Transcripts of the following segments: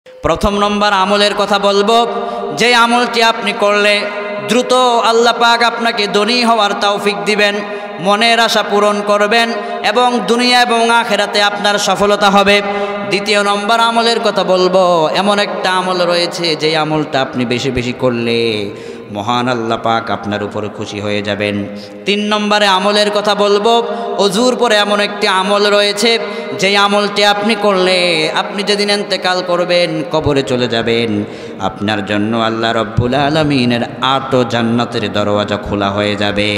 প্রথম নম্বর আমলের কথা বলবো, যে আমলটি আপনি করলে দ্রুত আল্লাহ পাক আপনাকে ধনী হওয়ার তৌফিক দিবেন, মনের আশা পূরণ করবেন এবং দুনিয়া এবং আখিরাতে আপনার সফলতা হবে। দ্বিতীয় নম্বর আমলের কথা বলবো, এমন একটা আমল রয়েছে যে আমলটা আপনি বেশি বেশি করলে মহান আল্লাহ পাক আপনার উপর খুশি হয়ে যাবেন। তিন নম্বরে আমলের কথা বলবো, ওযুর পরে এমন একটি আমল রয়েছে যে আমলটি আপনি করলে আপনি যেদিন ইন্তেকাল করবেন, কবরে চলে যাবেন, আপনার জন্য আল্লাহ রব্বুল আলামিনের 8 জান্নাতের দরওয়াজা খোলা হয়ে যাবে।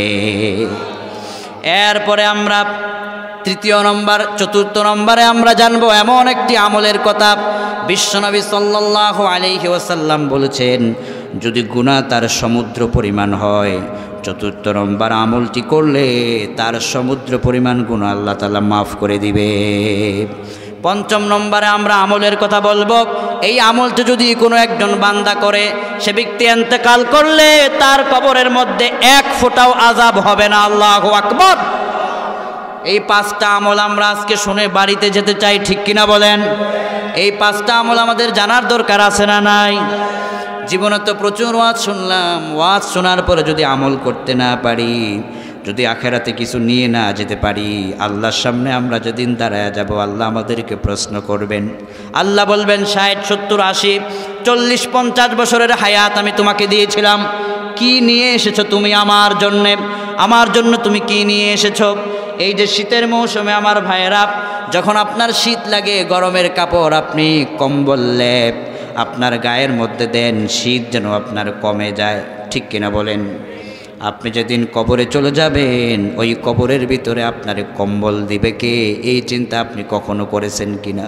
এরপরে আমরা চতুর্থ নম্বরে আমরা জানবো এমন একটি আমলের কথা। বিশ্বনবী সাল্লাল্লাহু আলাইহি ওয়াসাল্লাম বলেছেন, যদি গুনাহ তার সমুদ্র পরিমাণ হয়, চতুর্থ নম্বর আমলটি করলে তার সমুদ্র পরিমাণ গুনাহ আল্লাহ তাআলা মাফ করে দিবে। পঞ্চম নম্বরে আমরা আমলের কথা বলবো, এই আমলটি যদি কোনো একজন বান্দা করে, সে ব্যক্তি ইন্তেকাল করলে তার কবরের মধ্যে 1 ফোঁটাও আযাব হবে না। আল্লাহু আকবার। এই 5টা আমল আমরা আজকে শুনে বাড়িতে যেতে চাই, ঠিক কিনা বলেন? এই 5টা আমল আমাদের জানার দরকার আছে না নাই? জীবনে তো প্রচুর ওয়াজ শুনলাম, ওয়াজ শোনার পরে যদি আমল করতে না পারি, যদি আখেরাতে কিছু নিয়ে না যেতে পারি, আল্লাহর সামনে আমরা যেদিন দাঁড়ায় যাব, আল্লাহ আমাদেরকে প্রশ্ন করবেন। আল্লাহ বলবেন, 60, 70, 80, 40, 50 বছরের হায়াত আমি তোমাকে দিয়েছিলাম, কি নিয়ে এসেছো তুমি আমার জন্যে? আমার জন্য তুমি কি নিয়ে এসেছো? এই যে শীতের মৌসুমে আমার ভাইয়েরা, যখন আপনার শীত লাগে, গরমের কাপড় আপনি কম্বল লেপ আপনার গায়ের মধ্যে দেন, শীত যেন আপনার কমে যায়, ঠিক কিনা বলেন? আপনি যেদিন কবরে চলে যাবেন, ওই কবরের ভিতরে আপনার কম্বল দিবে কে? এই চিন্তা আপনি কখনো করেছেন কিনা?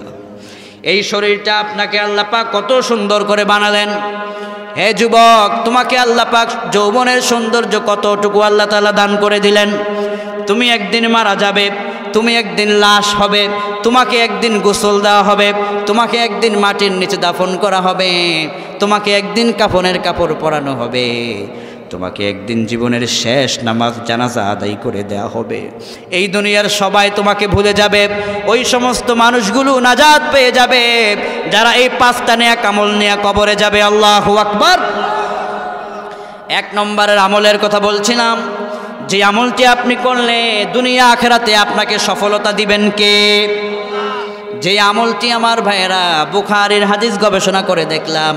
এই শরীরটা আপনাকে আল্লাহ পাক কত সুন্দর করে বানালেন। হে যুবক, তোমাকে আল্লাহ পাক যৌবনের সৌন্দর্য কতটুকু আল্লাহ তাআলা দান করে দিলেন। তুমি একদিন মারা যাবে, তুমি একদিন লাশ হবে, তোমাকে একদিন গোসল দেওয়া হবে, তোমাকে একদিন মাটির নিচে দাফন করা হবে, তোমাকে একদিন কাফনের কাপড় পরানো হবে, তোমাকে একদিন জীবনের শেষ নামাজ জানাজা আদায় করে দেওয়া হবে। এই দুনিয়ার সবাই তোমাকে ভুলে যাবে, ওই সমস্ত মানুষগুলো নাজাত পেয়ে যাবে যারা এই 5টা নেক আমল নিয়ে কবরে যাবে। আল্লাহু আকবার। 1 নম্বরের আমলের কথা বলছিলাম, যে আমলটি আপনি করলে দুনিয়া আখেরাতে আপনাকে সফলতা দিবেন কে? যে আমলটি আমার ভাইয়েরা বুখারীর হাদিস গবেষণা করে দেখলাম,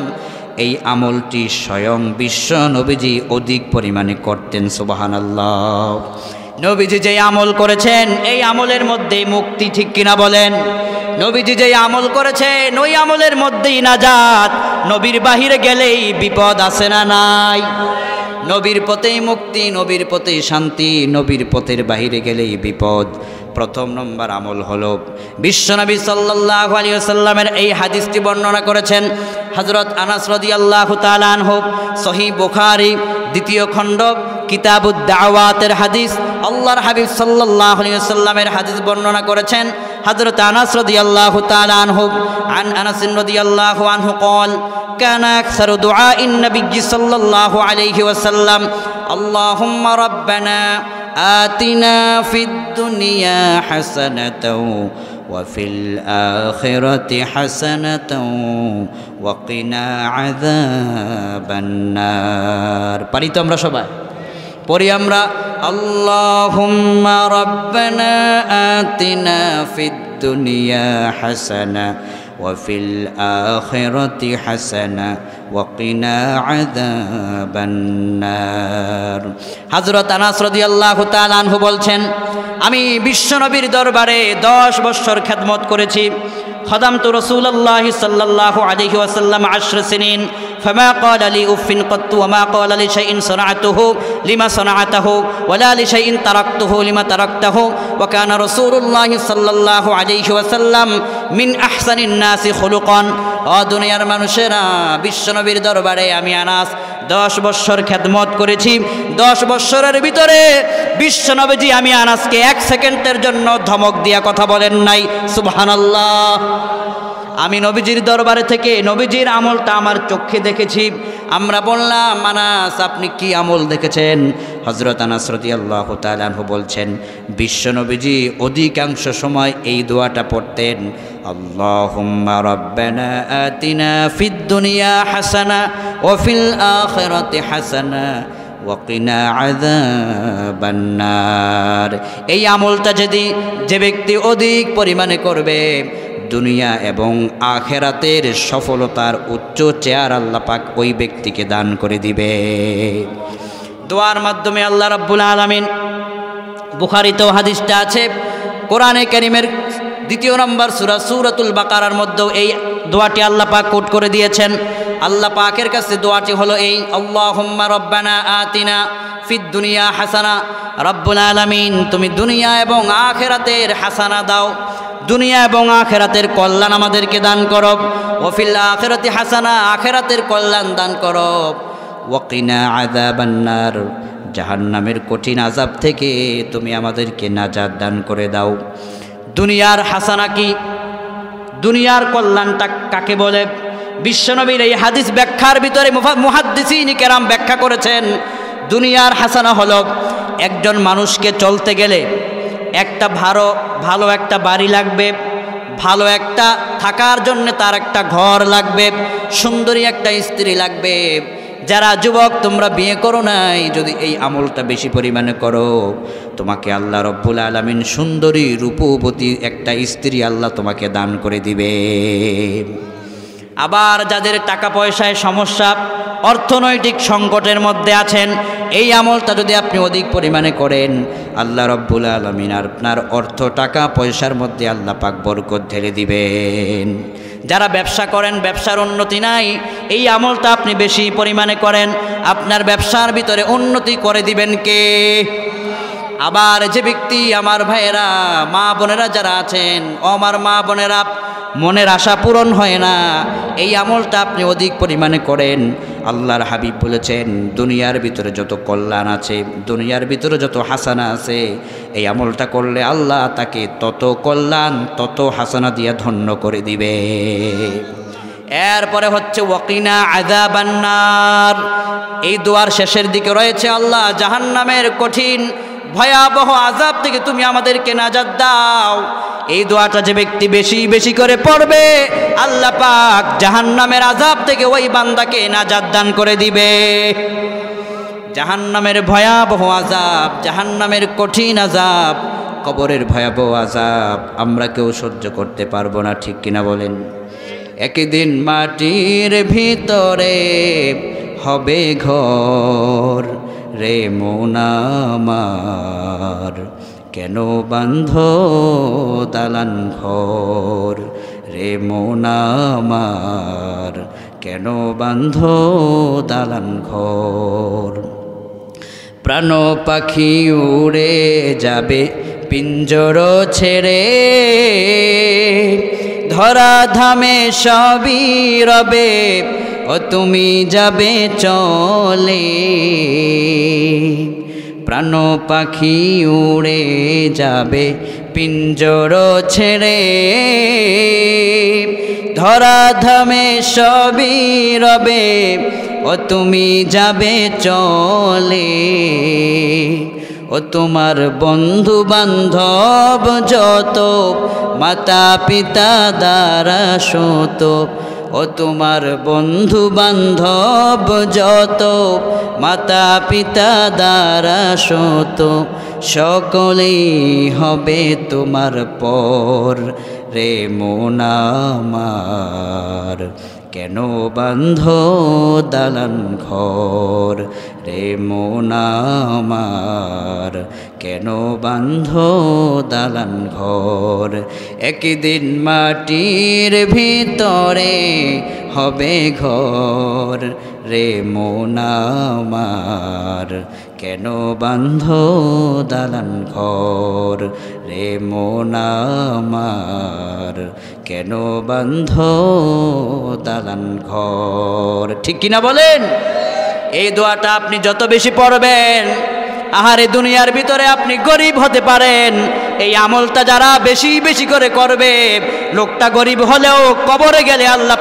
এই আমলটি স্বয়ং বিশ্ব নবীজি অধিক পরিমাণে করতেন। সুবহানাল্লাহ। নবীজি যে আমল করেছেন, এই আমলের মধ্যেই মুক্তি, ঠিক কিনা বলেন? নবীজি যে আমল করেছেন, ওই আমলের মধ্যেই নাজাত। নবীর বাহিরে গেলেই বিপদ আছে না নাই? নবীর পথেই মুক্তি, নবীর পথেই শান্তি, নবীর পথের বাহিরে গেলেই বিপদ। প্রথম নম্বর আমল হলো, বিশ্বনবী সাল্লাল্লাহু আলাইহি ওয়াসাল্লামের এই হাদিসটি বর্ণনা করেছেন হযরত আনাস রাদিয়াল্লাহু তাআলা আনহু, সহিহ বুখারী 2য় খণ্ড কিতাবুদ দাওয়াতের হাদিস। আল্লাহর হাবিব সাল্লাল্লাহু আলাইহি ওয়াসাল্লামের হাদিস বর্ণনা করেছেন হযরত আনাস রাদিয়াল্লাহু তাআলা আনহু, আন আনাস রাদিয়াল্লাহু আনহু قال كان أكثر دعاء النبي صلى الله عليه وسلم اللهم ربنا آتنا في الدنيا حسنة وفي الآخرة حسنة وقنا عذاب النار। পারি তো আমরা সবাই? পড়ি আমরা, اللهم ربنا آتنا في الدنيا حسنة وفي الآخرة حسنة وقنا عذاب النار। হযরত আনাস রাদিয়াল্লাহু তাআলা আনহু বলছেন, আমি বিশ্বনবীর দরবারে 10 বছর খেদমত করেছি। خدمت رسول الله صلى الله عليه وسلم 10 سنين فما قال لي أف قط وما قال لشيء صنعته لما صنعته ولا لشيء تركته لما تركته وكان رسول الله صلى الله عليه وسلم من أحسن الناس خلقا। দুনিয়ার মানুষেরা, বিশ্বনবীর দরবারে আমি আনাস 10 বছর খেদমত করেছি। 10 বছরের ভিতরে বিশ্বনবীজি আমি আনাসকে 1 সেকেন্ডের জন্য ধমক দিয়া কথা বলেন নাই। সুবহানাল্লাহ। আমি নবীজির দরবারে থেকে নবীজির আমলটা আমার চোখে দেখেছি। আমরা বললাম, আনাস আপনি কি আমল দেখেছেন? হযরত আনাস রাদিয়াল্লাহু তাআলা আনহু বলছেন, বিশ্ব নবীজি অধিকাংশ সময় এই দোয়াটা পড়তেন, আল্লাহুম্মা রাব্বানা আতিনা ফিদ দুনিয়া হাসানা ওয়া ফিল আখিরাতি হাসানা ওয়া কিনা আযাবান নার। এই আমলটা যদি যে ব্যক্তি অধিক পরিমাণে করবে, দুনিয়া এবং আখেরাতের সফলতার উচ্চ চেয়ার আল্লাহ পাক ওই ব্যক্তিকে দান করে দিবে। দোয়ার মাধ্যমে আল্লাহ রাব্বুল আলামিন, বুখারীতেও হাদিসটা আছে, কোরআনে কারীমের 2 নম্বর সূরা সূরাতুল বাকারার মধ্যেও এই দোয়াটি আল্লাহ পাক কোট করে দিয়েছেন। আল্লাহ পাকের কাছে দোয়াটি হলো এই, আল্লাহুম্মা রাব্বানা আতিনা ফিদ দুনিয়া হাসানা, রব্বুল আলামিন তুমি দুনিয়া এবং আখিরাতের হাসানা দাও, দুনিয়া এবং আখিরাতের কল্যাণ আমাদেরকে দান করো, ওয়া ফিল আখিরাতি হাসানা, আখিরাতের কল্যাণ দান করো, ওয়া কিনা আযাবান নার, জাহান্নামের কঠিন আযাব থেকে তুমি আমাদেরকে নাজাত দান করে দাও। দুনিয়ার হাসানা কি? দুনিয়ার কল্যাণটা কাকে বলে? বিশ্বনবীর এই হাদিস ব্যাখ্যার ভিতরে মুহাদ্দিসিন কেরাম ব্যাখ্যা করেছেন, দুনিয়ার হাসানা হলো একজন মানুষকে চলতে গেলে একটা ভালো একটা বাড়ি লাগবে, ভালো একটা থাকার জন্য তার একটা ঘর লাগবে, সুন্দরী একটা স্ত্রী লাগবে। যারা যুবক তোমরা বিয়ে করো নাই, যদি এই আমলটা বেশি পরিমাণে করো, তোমাকে আল্লাহ রব্বুল আলামিন সুন্দরী রূপবতী একটা স্ত্রী আল্লাহ তোমাকে দান করে দিবে। আবার যাদের টাকা পয়সায় সমস্যা, অর্থনৈতিক সংকটের মধ্যে আছেন, এই আমলটা যদি আপনি অধিক পরিমাণে করেন, আল্লাহ রব্বুল আলামিন আপনার অর্থ টাকা পয়সার মধ্যে আল্লাহ পাক বরকত ঢেলে দিবেন। যারা ব্যবসা করেন, ব্যবসার উন্নতি নাই, এই আমলটা আপনি বেশি পরিমাণে করেন, আপনার ব্যবসার ভিতরে উন্নতি করে দিবেন কে? আবার যে ব্যক্তি, আমার ভাইয়েরা, মা বোনেরা যারা আছেন, আমার মা বোনেরা, মনের আশা পূরণ হয় না, এই আমলটা আপনি অধিক পরিমাণে করেন। আল্লাহর হাবিব বলেছেন, দুনিয়ার ভিতরে যত কল্যাণ আছে, দুনিয়ার ভিতরে যত হাসানা আছে, এই আমলটা করলে আল্লাহ তাকে তত কল্যাণ তত হাসানা দিয়ে ধন্য করে দিবে। এরপরে হচ্ছে ওয়াকিনা আযাবান নার। এই দোয়ার শেষের দিকে রয়েছে, আল্লাহ জাহান্নামের কঠিন ভয়াবহ আযাব থেকে তুমি আমাদেরকে নাজাত দাও। এই দোয়াটা যে ব্যক্তি বেশি বেশি করে পড়বে, আল্লাহ পাক জাহান্নামের আযাব থেকে ওই বান্দাকে নাজাত দান করে দিবে। জাহান্নামের ভয়াবহ আযাব, জাহান্নামের কঠিন আযাব, কবরের ভয়াবহ আযাব আমরা কেউ সহ্য করতে পারবো না, ঠিক কিনা বলেন? একদিন মাটির ভিতরে হবে ঘর, রে মন আমার কেন বান্ধ দালান ঘর, রে মন আমার কেন বান্ধ দালান ঘর। প্রাণ পাখি উড়ে যাবে পিঞ্জর ছেড়ে, ধরা ধামে সবই রবে, ও তুমি যাবে চলে। প্রাণ পাখি উড়ে যাবে পিঞ্জর ছেড়ে, ধরা ধামে সবই রবে, ও তুমি যাবে চলে। ও তোমার বন্ধু বান্ধব যত, মাতা পিতা দ্বারা শত, ও তোমার বন্ধু বান্ধব যত, মাতা পিতা দ্বারা শত, সকলেই হবে তোমার পর, রে মন আমার কেন বান্ধ দালান ঘর, রে মন আমার কেন বান্ধ দালান ঘর। একদিন মাটির ভিতরে হবে ঘর, রে মন আমার কেন বান্ধ দালান ঘর, রে মন আমার কেন বান্ধ দালান ঘর। ঠিক কিনা বলেন? এই দোয়াটা আপনি যত বেশি পড়বেন, আহারে দুনিয়ার ভিতরে আপনি গরিব হতে পারেন, এই আমলটা যারা বেশি বেশি করে করবে, লোকটা গরিব হলেও কবরে গেলে আল্লাহ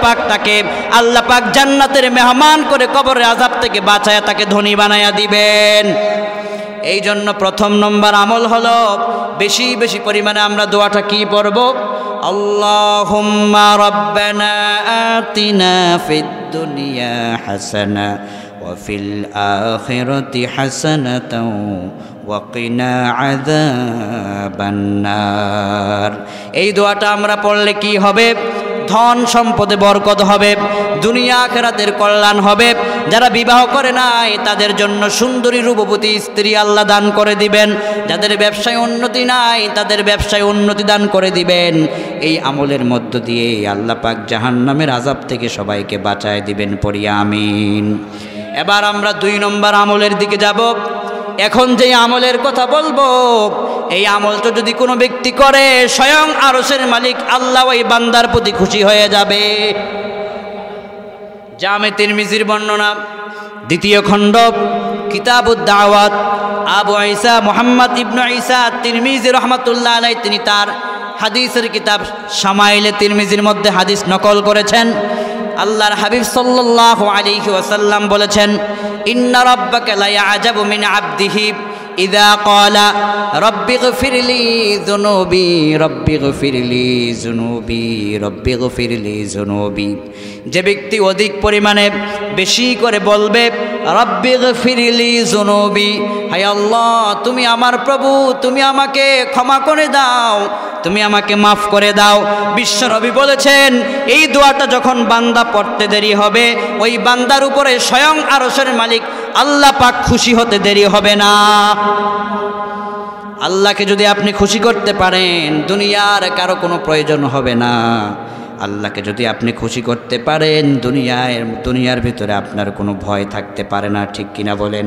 পাক জান্নাতের মেহমান করে কবরের আযাব থেকে বাঁচায়া তাকে ধনী বানায়া দিবেন। এই জন্য প্রথম নম্বর আমল হলো বেশি বেশি পরিমাণে আমরা দোয়াটা কি পড়ব? আল্লাহুম্মা রাব্বানা আতিনা ফিদ দুনিয়া হাসানা ওয়া ফিল আখিরাতি হাসানাতাও ওয়া কিনা আযাবান নার। এই দোয়াটা আমরা পড়লে কি হবে? ধন সম্পদে বরকত হবে, দুনিয়া আখিরাতের কল্যাণ হবে। যারা বিবাহ করে নাই তাদের জন্য সুন্দরী রূপবতী স্ত্রী আল্লাহ দান করে দিবেন। যাদের ব্যবসায় উন্নতি নাই তাদের ব্যবসায় উন্নতি দান করে দিবেন। এই আমলের মধ্য দিয়ে আল্লাহ পাক জাহান্নামের আযাব থেকে সবাইকে বাঁচায় দিবেন, পড়ি আমিন। এবার আমরা 2 নম্বর আমলের দিকে যাব। এখন যে আমলের কথা বলবো, এই আমলটা যদি কোনো ব্যক্তি করে, স্বয়ং আরশের মালিক আল্লাহ ওই বান্দার প্রতি খুশি হয়ে যাবে। জামে তিরমিজির বর্ণনা, 2য় খণ্ড, কিতাবুদ দাওয়াত, আবু ঈসা মুহাম্মদ ইবনে ঈসা তিরমিজি রাহমাতুল্লাহ আলাইহি তিনি তার হাদিসের কিতাব শামাইলে তিরমিজির মধ্যে হাদিস নকল করেছেন। আল্লাহর হাবিব সাল্লাল্লাহু আলাইহি ওয়াসাল্লাম বলেছেন, ইন্না রাব্বাকা লা ইয়াজাবু মিন আবদিহি ইযা ক্বালা রাব্বিগফিরলি যুনুবি রাব্বিগফিরলি যুনুবি রাব্বিগফিরলি যুনুবি। যে ব্যক্তি অধিক পরিমাণে বেশি করে বলবে রাব্বিগফিরলি যুনুবি, হায় আল্লাহ তুমি আমার প্রভু, তুমি আমাকে ক্ষমা করে দাও, তুমি আমাকে মাফ করে দাও। বিশ্বনবী বলেছেন এই দোয়াটা যখন বান্দা পড়তে দেরি হবে, ওই বান্দার উপরে স্বয়ং আরশের মালিক আল্লাহ পাক খুশি হতে দেরি হবে না। আল্লাহকে যদি আপনি খুশি করতে পারেন, দুনিয়ার কারো কোনো প্রয়োজন হবে না। আল্লাহকে যদি আপনি খুশি করতে পারেন, দুনিয়ার ভিতরে আপনার কোনো ভয় থাকতে পারে না, ঠিক কিনা বলেন?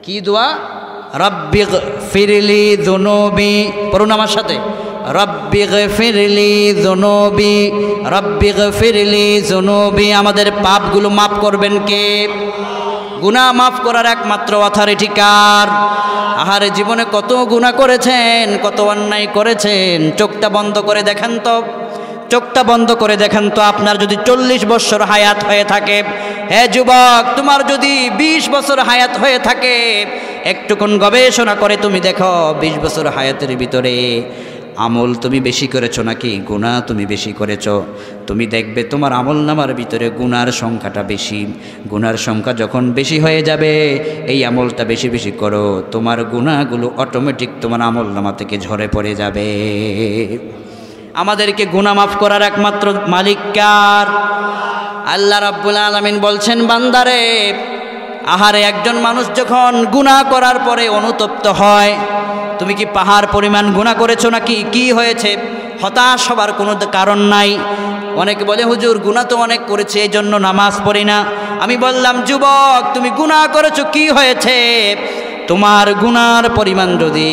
কি দোয়া? রাব্বিগফিরলি যুনুবি, পড়ুন আমার সাথে, রাব্বিগফিরলি যুনুবি রাব্বিগফিরলি যুনুবি। আমাদের পাপগুলো মাফ করবেন কে? গুনাহ মাফ করার একমাত্র অথরিটি কার? আহারে জীবনে কত গুনাহ করেছেন, কত অন্যায় করেছেন, চোখটা বন্ধ করে দেখেন তো, চোখটা বন্ধ করে দেখেন তো। আপনার যদি 40 বছর হায়াত হয়ে থাকে, হে যুবক তোমার যদি 20 বছর হায়াত হয়ে থাকে, একটুকুন গবেষণা করে তুমি দেখো 20 বছর হায়াতের ভিতরে আমল তুমি বেশি করেছো নাকি গুনাহ তুমি বেশি করেছো? তুমি দেখবে তোমার আমল নামার ভিতরে গুনার সংখ্যাটা বেশি। গুনার সংখ্যা যখন বেশি হয়ে যাবে, এই আমলটা বেশি বেশি করো, তোমার গুনাহগুলো অটোমেটিক তোমার আমল নামা থেকে ঝরে পড়ে যাবে। আমাদেরকে গুনাহ মাফ করার একমাত্র মালিক কার? আল্লাহ রাব্বুল আলামিন বলছেন, বান্দারে আহারে একজন মানুষ যখন গুনাহ করার পরে অনুতপ্ত হয়, তুমি কি পাহাড় পরিমাণ গুনাহ করেছো নাকি? কি হয়েছে? হতাশ হবার কোনো কারণ নাই। অনেকে বলে হুজুর গুনাহ তো অনেক করেছে এই জন্য নামাজ পড়ি না। আমি বললাম যুবক তুমি গুনাহ করেছো, কি হয়েছে? তোমার গুনার পরিমাণ যদি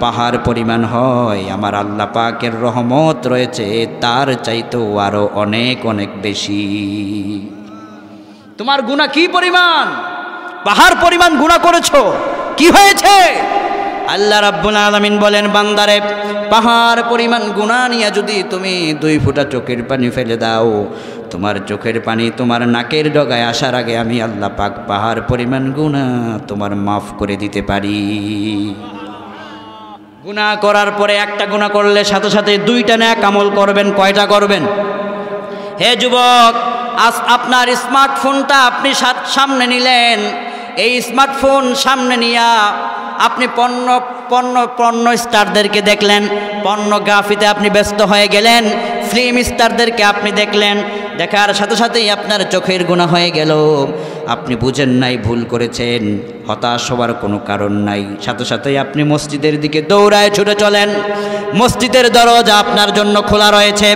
পাহাড় পরিমাণ হয়, আমার আল্লাহ পাকের রহমত রয়েছে তার চাইতেও আরো অনেক অনেক বেশি। তোমার গুনাহ কি পরিমাণ? পাহাড় পরিমাণ গুনাহ করেছো, কি হয়েছে? আল্লাহ রাব্বুল আলামিন বলেন, বান্দারে পাহাড় পরিমাণ গুনাহ নিয়ে যদি তুমি 2 ফোঁটা চোখের পানি ফেলে দাও, তোমার চোখের পানি তোমার নাকের ডগায় আসার আগে আমি আল্লাহ পাক পাহাড় পরিমাণ গুনাহ তোমার মাফ করে দিতে পারি। গুনাহ করার পরে একটা গুনাহ করলে সাথে সাথে 2টা নেক আমল করবেন। কয়টা করবেন? হে যুবক, আজ আপনার স্মার্টফোনটা আপনি সামনে নিলেন, এই স্মার্টফোন সামনে নিয়া আপনি পণ্য স্টারদেরকে দেখলেন, পর্নোগ্রাফিতে আপনি ব্যস্ত হয়ে গেলেন, ফিল্ম স্টারদেরকে আপনি দেখলেন, দেখার সাথে সাথেই আপনার চোখের গুনাহ হয়ে গেল। আপনি বুঝেন নাই, ভুল করেছেন, হতাশ হওয়ার কোনো কারণ নাই। সাথে সাথেই আপনি মসজিদের দিকে দৌড়ায় ছুটে চলেন, মসজিদের দরজা আপনার জন্য খোলা রয়েছে,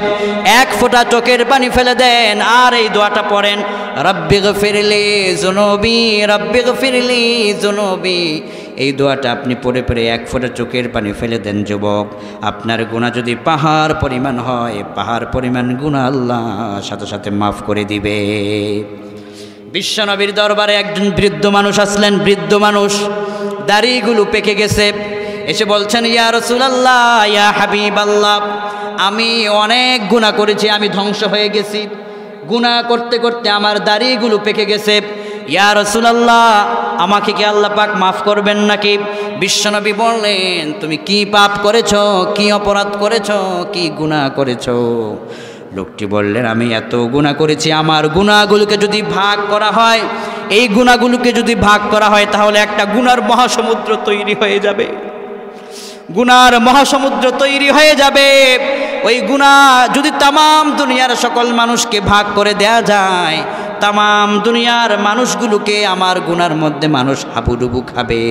1 ফোঁটা চোখের পানি ফেলে দেন আর এই দোয়াটা পড়েন, রাব্বিগফিরলি যুনুবি রাব্বিগফিরলি যুনুবি। এই দোয়াটা আপনি পড়ে পড়ে 1 ফোঁটা চোখের পানি ফেলে দেন যুবক। আপনার গুনাহ যদি পাহাড় পরিমাণ হয়, পাহাড় পরিমাণ গুনাহ আল্লাহ সাথে সাথে মাফ করে দিবে। বিশ্বনবীর দরবারে একজন বৃদ্ধ মানুষ আসলেন। বৃদ্ধ মানুষ দাড়িগুলো পেকে গেছে। এসে বলছেন, ইয়া রাসূলুল্লাহ, ইয়া হাবিবাল্লাহ, আমি অনেক গুনাহ করেছি, আমি ধ্বংস হয়ে গেছি, গুনাহ করতে করতে আমার দাড়িগুলো পেকে গেছে। ইয়া রাসূলুল্লাহ, আমাকে কি আল্লাহ পাক মাফ করবেন নাকি? বিশ্বনবী বললেন, তুমি কি পাপ করেছো, কি অপরাধ করেছো, কি গুনাহ করেছো? লোকটি বললেন, আমি এত গুনাহ করেছি, আমার গুনাহগুলোকে যদি ভাগ করা হয়, এই গুনাহগুলোকে যদি ভাগ করা হয়, তাহলে একটা গুনার মহাসমুদ্র তৈরি হয়ে যাবে, গুনার মহাসমুদ্র তৈরি হয়ে যাবে। ওই গুনাহ যদি তামাম দুনিয়ার সকল মানুষকে ভাগ করে দেয়া যায়, তামাম দুনিয়ার মানুষগুলোকে আমার গুনার মধ্যে মানুষ হাবুডুবু খাবে।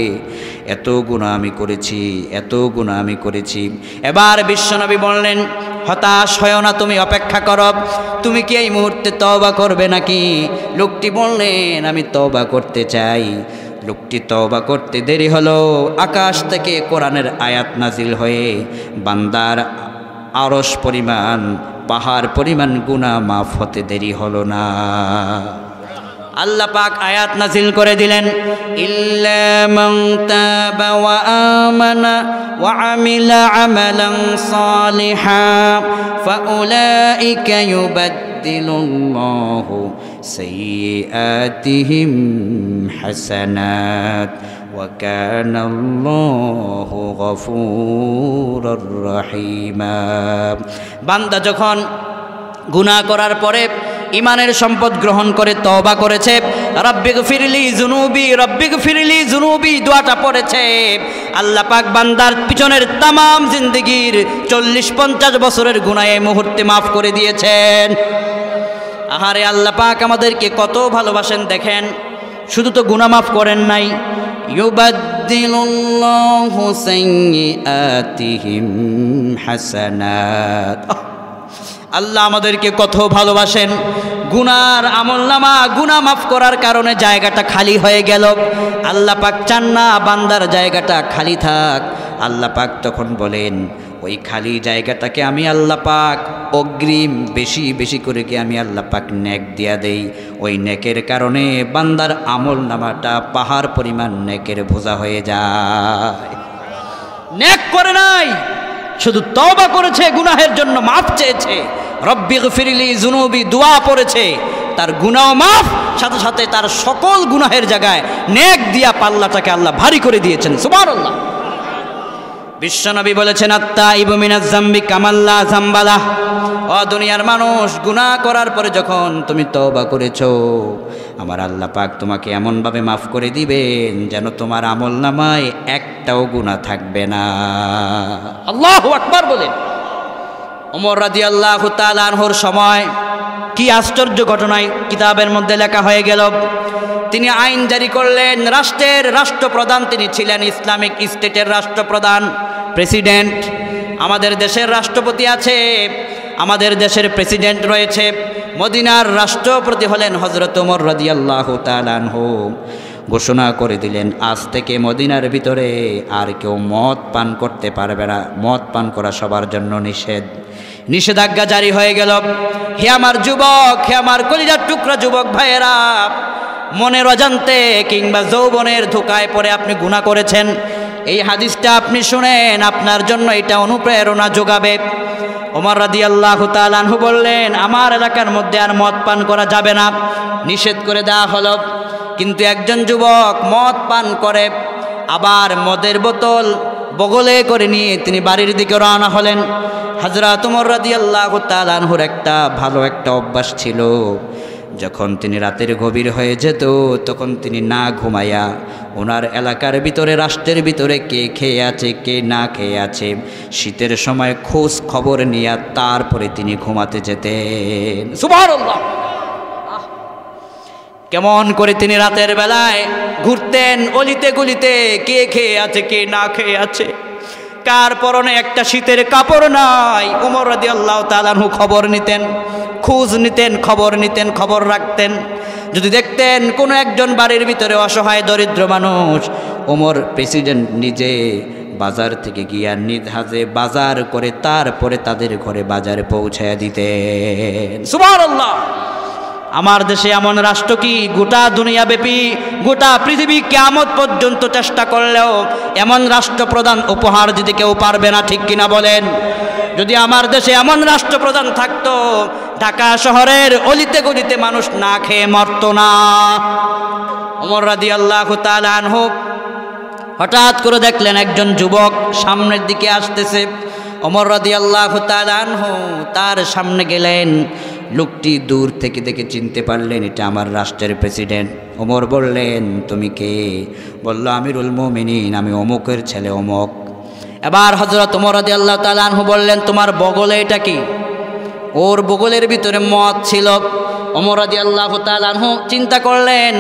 এত গুনাহ আমি করেছি, এত গুনাহ আমি করেছি। এবার বিশ্বনবী বললেন, হতাশ হয় না, তুমি অপেক্ষা করো, তুমি কি এই মুহূর্তে তওবা করবে নাকি? লোকটি বললেন, আমি তওবা করতে চাই। লোকটি তওবা করতে দেরি হলো, আকাশ থেকে কোরআনের আয়াত নাজিল হয়ে বান্দার আরশ পরিমাণ, পাহাড় পরিমাণ গুনাহ মাফ হতে দেরি হলো না। আল্লাহ পাক আয়াত নাজিল করে দিলেন, ইল্লা মান তাবা ওয়া আমানা ওয়া আমিলা আমালান সালিহা ফাউলাইকা ইউবাদদিলুল্লাহু সাইয়্যাতিহিম হাসানাত ওয়া কানাল্লাহু গফুরুর রহিমা। বান্দা যখন গুনাহ করার পরে ইমানের সম্পদ গ্রহণ করে তওবা করেছে, রব্বিগফিরলি যুনুবি, রব্বিগফিরলি যুনুবি দোয়াটা পড়েছে, আল্লাহ পাক বান্দার পিছনের তামাম জিন্দেগির 40-50 বছরের গুনাহ এই মুহূর্তে মাফ করে দিয়েছেন। আহারে, আল্লাহ পাক আমাদেরকে কত ভালোবাসেন দেখেন, শুধু তো গুনাহ মাফ করেন নাই, ইউবাদদিলুল্লাহু সাইয়্যাতিহিম হাসানাত। আল্লাহ আমাদেরকে কত ভালোবাসেন। গুনার আমলনামা, গুনাহ মাফ করার কারণে জায়গাটা খালি হয়ে গেল, আল্লাহ পাক চান না বান্দার জায়গাটা খালি থাক। আল্লাহ পাক তখন বলেন, ওই খালি জায়গাটাকে আমি আল্লাহ পাক অগ্রিম বেশি বেশি করে কি আমি আল্লাহ পাক নেক দিয়া দেই। ওই নেকের কারণে বান্দার আমলনামাটা পাহাড় পরিমাণ নেকের বোঝা হয়ে যায়। নেক করে নাই, শুধু তওবা করেছে, গুনাহের জন্য মাফ চেয়েছে, রব্বিগফিরলি যুনুবি দোয়া পড়েছে, তার গুনাহ মাফ, সাথে সাথে তার সকল গুনাহের জায়গায় নেক দিয়া পাল্লাটাকে আল্লাহ ভারী করে দিয়েছেন। সুবহানাল্লাহ। বিশ্বনবী বলেছেন, আত্তাইবু মিনাজ যামবি কামাল্লা যামবালাহ। ও দুনিয়ার মানুষ, গুনাহ করার পরে যখন তুমি তওবা করেছো, আমার আল্লাহ পাক তোমাকে এমনভাবে মাফ করে দিবেন যেন তোমার আমলনামায় একটাও গুনাহ থাকবে না। আল্লাহু আকবার বলেন। ওমর রাদিয়াল্লাহু তাআলা আনহুর সময় কি আশ্চর্য ঘটনায় কিতাবের মধ্যে লেখা হয়ে গেল। তিনি আইন জারি করলেন, রাষ্ট্রের রাষ্ট্রপ্রধান তিনি ছিলেন, ইসলামিক স্টেটের রাষ্ট্রপ্রধান, প্রেসিডেন্ট। আমাদের দেশের রাষ্ট্রপতি আছে, আমাদের দেশের প্রেসিডেন্ট রয়েছে, মদিনার রাষ্ট্রপতি হলেন হযরত ওমর রাদিয়াল্লাহু তাআলা আনহু। ঘোষণা করে দিলেন, আজ থেকে মদিনার ভিতরে আর কেউ মদ পান করতে পারবে না, মদ পান করা সবার জন্য নিষেধ। নিষেধাজ্ঞা জারি হয়ে গেল। হে আমার যুবক, হে আমার কলিজার টুকরা যুবক ভাইয়েরা, মনের অজান্তে কিংবা যৌবনের ধোঁকায় পড়ে আপনি গুনাহ করেছেন, এই হাদিসটা আপনি শুনেন, আপনার জন্য এটা অনুপ্রেরণা যোগাবে। ওমর রাদিয়াল্লাহু তাআলা আনহু বললেন, আমার এলাকার মধ্যে আর মদ পান করা যাবে না, নিষেধ করে দেওয়া হলো। কিন্তু একজন যুবক মদ পান করে, আবার মদের বোতল বগলে করে নিয়ে তিনি বাড়ির দিকে রওনা হলেন। হযরত ওমর রাদিয়াল্লাহু তাআলা আনহুর একটা ভালো একটা অভ্যাস ছিল, যখন তিনি রাতের গভীর হয়ে যেত তখন তিনি না ঘুমায়া ওনার এলাকার ভিতরে, রাষ্ট্রের ভিতরে কে খেয়ে আছে কে না খেয়ে আছে, শীতের সময় খোঁজ খবর নিয়ে তারপরে তিনি ঘুমাতে যেতেন। সুবহানাল্লাহ। কেমন করে তিনি রাতের বেলায় ঘুরতেন অলিতে গলিতে, কে খেয়ে আছে কে না খেয়ে আছে, কার পরনে একটা শীতের কাপড় নাই। ওমর রাদিয়াল্লাহু তাআলা আনহু খবর নিতেন, খোঁজ নিতেন, খবর নিতেন, খবর রাখতেন। যদি দেখতেন কোনো একজন বাড়ির ভিতরে অসহায় দরিদ্র মানুষ, ওমর প্রেসিডেন্ট নিজে বাজার থেকে গিয়া নিজ হাতে বাজার করে তারপরে তাদের ঘরে বাজারে পৌঁছায়া দিতেন। সুবহানাল্লাহ। আমার দেশে এমন রাষ্ট্র কি গোটা দুনিয়াব্যাপী গোটা পৃথিবী কিয়ামত পর্যন্ত চেষ্টা করলেও এমন রাষ্ট্রপ্রধান উপহার দিতে কেউ পারবে না, ঠিক কিনা বলেন? যদি আমার দেশে এমন রাষ্ট্রপ্রধান থাকতো, ঢাকা শহরের অলিতে গলিতে মানুষ না খেয়ে মরতো না। ওমর রাদিয়াল্লাহু তাআলা আনহু হঠাৎ করে দেখলেন একজন যুবক সামনের দিকে আসতেছে। ওমর রাদিয়াল্লাহু তাআলা আনহু তার সামনে গেলেন। লোকটি দূর থেকে দেখে চিনতে পারলেন এটা আমার রাষ্ট্রের প্রেসিডেন্ট। ওমর বললেন, তুমি কে? বলল, আমিরুল মুমিনিন, আমি অমুকের ছেলে অমুক। এবার হযরত ওমর রাদিয়াল্লাহু তাআলা আনহু বললেন, তোমার বগলে এটা কি? ওর বগলের ভিতরে মদ ছিল। ওমর রাদিয়াল্লাহু তাআলা আনহু চিন্তা করলেন,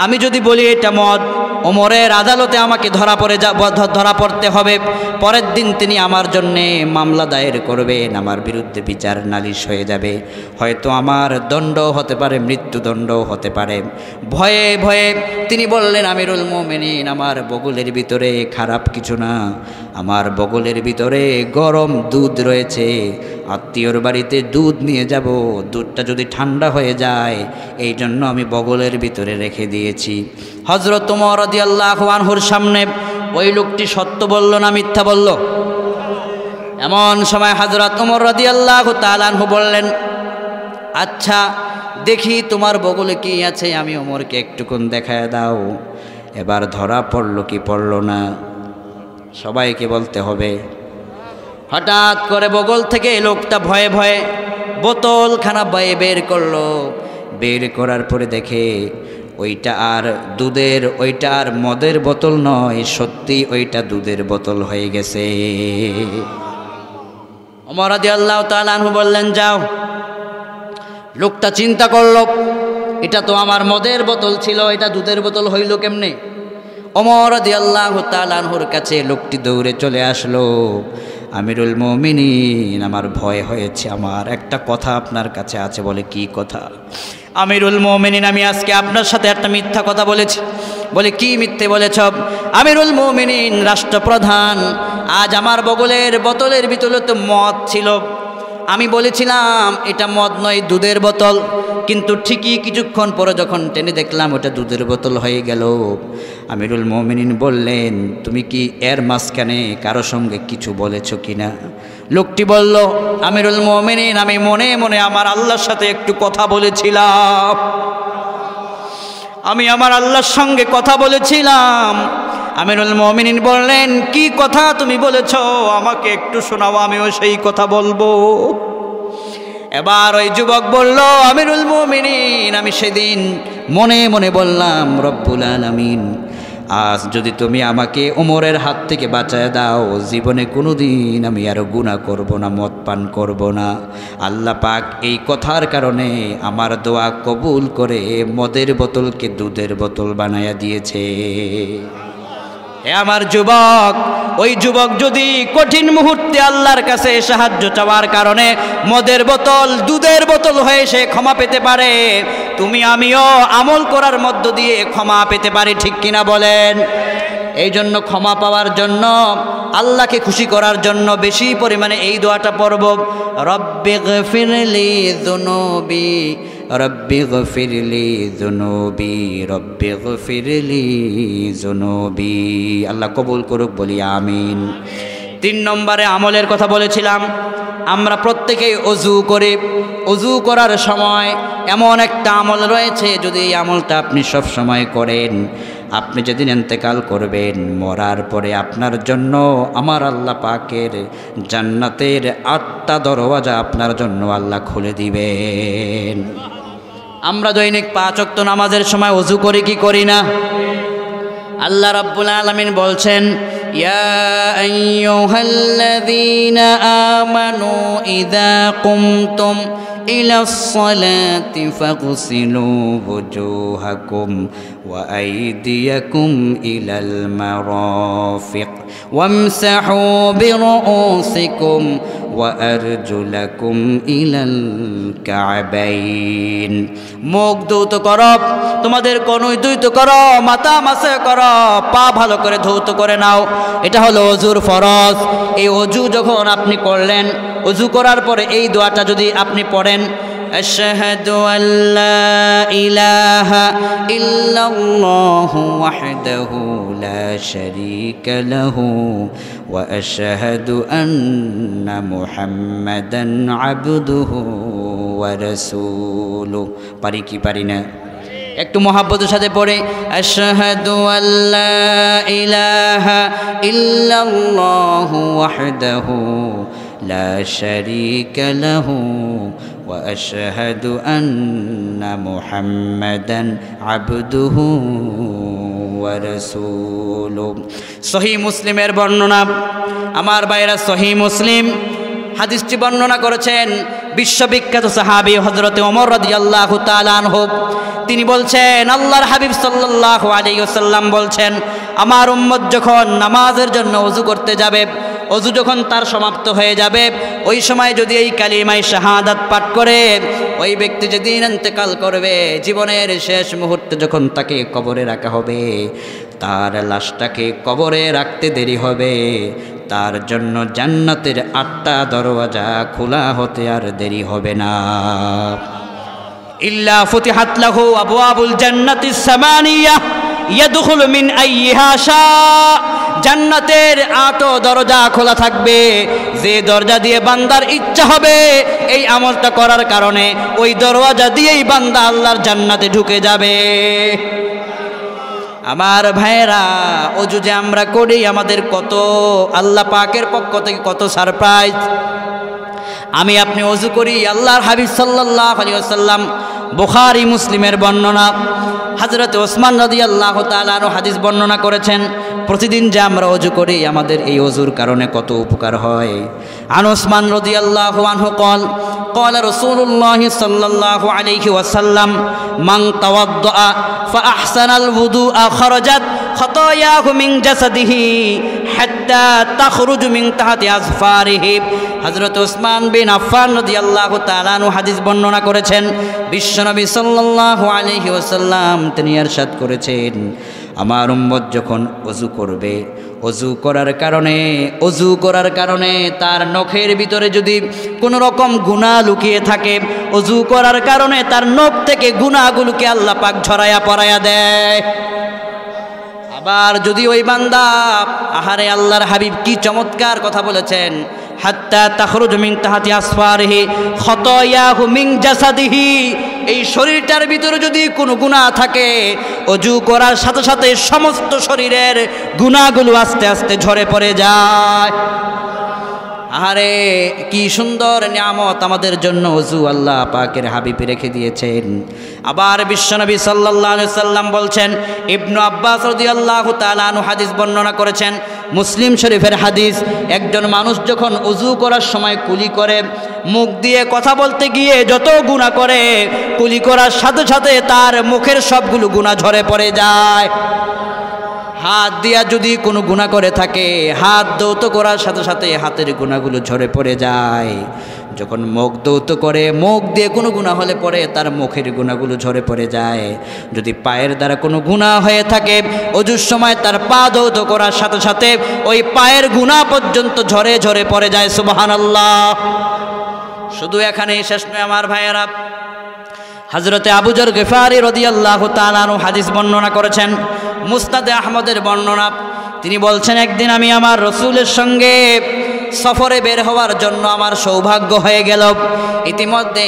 আমি যদি বলি এটা মদ, ওমরের আদালতে আমাকে ধরা পড়তে হবে। পরের দিন তিনি আমার জন্যে মামলা দায়ের করবেন, আমার বিরুদ্ধে বিচার নালিশ হয়ে যাবে, হয়তো আমার দণ্ডও হতে পারে, মৃত্যুদণ্ডও হতে পারে। ভয়ে ভয়ে তিনি বললেন, আমিরুল মুমিনিন, আমার বগলের ভিতরে খারাপ কিছু না, আমার বগলের ভিতরে গরম দুধ রয়েছে, আত্মীয়র বাড়িতে দুধ নিয়ে যাব, দুধটা যদি ঠান্ডা হয়ে যায় এই জন্য আমি বগলের ভিতরে রেখে দিয়েছি। হযরত ওমর রাদিয়াল্লাহু আনহুর সামনে ওই লোকটি সত্য বলল না মিথ্যা বলল? এমন সময় হযরত ওমর রাদিয়াল্লাহু তাআলা আনহু বললেন, আচ্ছা দেখি তোমার বগলে কি আছে, আমি ওমরকে একটুকুন দেখায় দাও। এবার ধরা পড়ল কি পড়ল না সবাইকে বলতে হবে। হঠাৎ করে বগল থেকে লোকটা ভয়ে ভয়ে বোতলখানা বের করলো। বের করার পরে দেখে ওইটা আর দুধের, ওইটা আর মদের বোতল নয়, সত্যি ওইটা দুধের বোতল হয়ে গেছে। ওমর রাদিয়াল্লাহু তাআলা আনহু বললেন, যাও। লোকটা চিন্তা করলো, এটা তো আমার মদের বোতল ছিল, এটা দুধের বোতল হইল কেমনে? ওমর রাদিয়াল্লাহু তাআলা আনহুর কাছে লোকটি দৌড়ে চলে আসলো। আমিরুল মুমিনিন, আমার ভয় হয়েছে, আমার একটা কথা আপনার কাছে আছে। বলে, কি কথা? আমিরুল মুমিনিন, আমি আজকে আপনার সাথে একটা মিথ্যা কথা বলেছি। বলে, কি মিথ্যে বলেছ? আমিরুল মুমিনিন, রাষ্ট্রপ্রধান, আজ আমার বগলের বোতলের ভিতরে তো মদ ছিল, আমি বলেছিলাম এটা মদ নয়, দুধের বোতল, কিন্তু ঠিকই কিছুক্ষণ পরে যখন টেনে দেখলাম ওটা দুধের বোতল হয়ে গেল। আমিরুল মুমিনিন বললেন, তুমি কি এর মাঝখানে কারো সঙ্গে কিছু বলেছ কিনা? লোকটি বলল, আমিরুল মুমিনিন, আমি মনে মনে আমার আল্লাহর সাথে একটু কথা বলেছিলাম, আমি আমার আল্লাহর সঙ্গে কথা বলেছিলাম। আমিরুল মুমিনিন বললেন, কি কথা তুমি বলেছ? আমাকে একটু শোনাও, আমিও সেই কথা বলবো। এবার ওই যুবক বলল, আমিরুল মুমিনিন, আমি সেদিন মনে মনে বললাম, রব্বুল আলামিন, আজ যদি তুমি আমাকে ওমরের হাত থেকে বাঁচায় দাও, জীবনে কোনোদিন আমি আরো গুনাহ করব না, মদ পান করব না। আল্লাহ পাক এই কথার কারণে আমার দোয়া কবুল করে মদের বোতলকে দুধের বোতল বানায়া দিয়েছে। হে আমার যুবক, ওই যুবক যদি কঠিন মুহূর্তে আল্লাহর কাছে সাহায্য চাওয়ার কারণে মদের বোতল দুধের বোতল হয়ে সে ক্ষমা পেতে পারে, তুমি আমিও আমল করার মধ্য দিয়ে ক্ষমা পেতে পারি, ঠিক কিনা বলেন? এই জন্য ক্ষমা পাওয়ার জন্য, আল্লাহকে খুশি করার জন্য বেশি পরিমাণে এই দোয়াটা পড়ব, রব্বিগফিরলি যুনুবি, রব্বিগফিরলি যুনুবি, রব্বিগফিরলি যুনুবি। আল্লাহ কবুল করুক, বলি আমিন। 3 নম্বরে আমলের কথা বলেছিলাম, আমরা প্রত্যেকেই অজু করি। অজু করার সময় এমন একটা আমল রয়েছে, যদি এই আমলটা আপনি সব সময় করেন, আপনি যেদিন ইন্তেকাল করবেন, মরার পরে আপনার জন্য আমার আল্লাহ পাকের জান্নাতের 8টা দরওয়াজা আপনার জন্য আল্লাহ খুলে দিবেন। আমরা দৈনিক 5 ওয়াক্ত নামাজের সময় অজু করি কি করি না? আল্লাহ রাব্বুল আলামিন বলছেন, ইয়া আইয়ুহাল্লাযীনা আমানু ইযা কুমতুম ইলাস সালাতি ফাগসিলু ওয়ুজুহাকুম ওয়া আইদিয়াকুম ইলাল মারাফিক ওয়ামসাহু বিরুউসিকুম ওয়া আরজুলাকুম ইলাল কা'বাইন। মুখ ধৌত করো, তোমাদের কনুই ধৌত করো, মাথা মাসে করো, পা ভালো করে ধৌত করে নাও। এটা হলো অজুর ফরজ। এই অজু যখন আপনি করলেন, অজু করার পরে এই দোয়াটা যদি আপনি পড়েন, আশহাদু আল্লা ইলাহা ইল্লাল্লাহু ওয়াহদাহু লা শারীকা লাহু ওয়া আশহাদু আন্না মুহাম্মাদান আবদুহু ওয়া রাসূলুহু। পারি কি পারি না? একটু মহাব্বতের সাথে পড়ে আশহাদু আল্লা ইলাহা ইল্লাল্লাহু ওয়াহদাহু লা শারীকা লাহু ওয়া আশহাদু আন্না মুহাম্মাদান আবদুহু ওয়া রাসূলুহু। সহিহ মুসলিমের বর্ণনা, আমার ভাইরা, সহিহ মুসলিম হাদিসটি বর্ণনা করেছেন বিশ্ববিখ্যাত সাহাবী হযরতে ওমর রাদিয়াল্লাহু তাআলা আনহু। তিনি বলছেন, আল্লাহর হাবিব সাল্লাল্লাহু আলাইহি ওয়াসাল্লাম বলছেন, আমার উম্মত যখন নামাজের জন্য ওযু করতে যাবে, ওযু যখন তার সমাপ্ত হয়ে যাবে, ওই সময় যদি এই কালিমায়ে শাহাদাত পাঠ করে, ওই ব্যক্তি যেদিন ইন্তেকাল করবে, জীবনের শেষ মুহূর্তে যখন তাকে কবরে রাখা হবে, তার লাশটাকে কবরে রাখতে দেরি হবে, তার জন্য জান্নাতের 8টা দরওয়াজা খোলা হতে আর দেরি হবে না। ইল্লা ফুতিহাত লাহু আবওয়াবুল জান্নাতিস সামানিয়া ইয়াদখুলু মিন আইয়িহা শা। জান্নাতের 8 দরজা খোলা থাকবে, যে দরজা দিয়ে বান্দার ইচ্ছা হবে এই আমলটা করার কারণে ওই দরওয়াজা দিয়েই বান্দা আল্লাহর জান্নাতে ঢুকে যাবে। আমার ভাইয়েরা, ওযু যে আমরা করি, আমাদের কত আল্লাহ পাকের পক্ষ থেকে কত সারপ্রাইজ। আমি আপনি ওযু করি, আল্লাহর হাবিব সাল্লাল্লাহু আলাইহি ওয়াসাল্লাম বুখারী মুসলিমের বর্ণনা, হযরত ওসমান রাদিয়াল্লাহু তাআলা আনহু হাদিস বর্ণনা করেছেন, প্রতিদিন যে আমরা ওযু করি, আমাদের এই ওযুর কারণে কত উপকার হয়। আন ওসমান রাদিয়াল্লাহু আনহু قال قال رسول الله صلى الله عليه وسلم من توضأ فأحسن الوضوء خرجت خطاياه من جسده حتى تخرج من تحت أظفاره। হযরত ওসমান বিন আফফান রাদিয়াল্লাহু তাআলা আনহু হাদিস বর্ণনা করেছেন, বিশ্বনবী সাল্লাল্লাহু আলাইহি ওয়াসাল্লাম তিনি ইরশাদ করেছেন, আমার উম্মত যখন ওযু করবে, ওযু করার কারণে তার নখের ভিতরে যদি কোনো রকম গুনাহ লুকিয়ে থাকে, ওযু করার কারণে তার নখ থেকে গুনাহগুলোকে আল্লাহ পাক ঝরায়া পরায়া দেয়। আবার যদি ওই বান্দা, আহারে আল্লাহর হাবিব কি চমৎকার কথা বলেছেন, হাত্তা তাখরুজু মিন তাহতি আসফারিহি খতায়াহু মিন জাসাদিহি। এই শরীরটার ভিতরে যদি কোনো গুনাহ থাকে, ওযু করার সাথে সাথে সমস্ত শরীরের গুনাহগুলো আস্তে আস্তে ঝরে পড়ে যায়। আহারে কি সুন্দর নিয়ামত আমাদের জন্য ওযু আল্লাহ পাকের হাবিব রেখে দিয়েছেন। আবার বিশ্বনবী সাল্লাল্লাহু আলাইহি সাল্লাম বলছেন, ইবনু আব্বাস রাদিয়াল্লাহু তাআলা আনহু হাদিস বর্ণনা করেছেন, মুসলিম শরীফের হাদিস, একজন মানুষ যখন ওযু করার সময় কুলি করে, মুখ দিয়ে কথা বলতে গিয়ে যত গুনাহ করে, কুলি করার সাথে সাথে তার মুখের সবগুলো গুনাহ ঝরে পড়ে যায়। হাত দিয়া যদি কোনো গুনাহ করে থাকে, হাত দৌত করার সাথে সাথে হাতের গুনাহগুলো ঝরে পড়ে যায়। যখন মুখ দৌত করে, মুখ দিয়ে কোনো গুনাহ হলে পরে তার মুখের গুনাহগুলো ঝরে পড়ে যায়। যদি পায়ের দ্বারা কোনো গুনাহ হয়ে থাকে, ওযুর সময় তার পা দৌত করার সাথে সাথে ওই পায়ের গুনাহ পর্যন্ত ঝরে ঝরে পড়ে যায়। সুবহানাল্লাহ। শুধু এখানেই শেষ নয় আমার ভাইয়েরা, হযরতে আবু যর গিফারী রাদিয়াল্লাহু তাআলা আনহু হাদিস বর্ণনা করেছেন, মুসনাদে আহমদের বর্ণনা। তিনি বলছেন, একদিন আমি আমার রাসূলের সঙ্গে সফরে বের হওয়ার জন্য আমার সৌভাগ্য হয়ে গেল। ইতিমধ্যে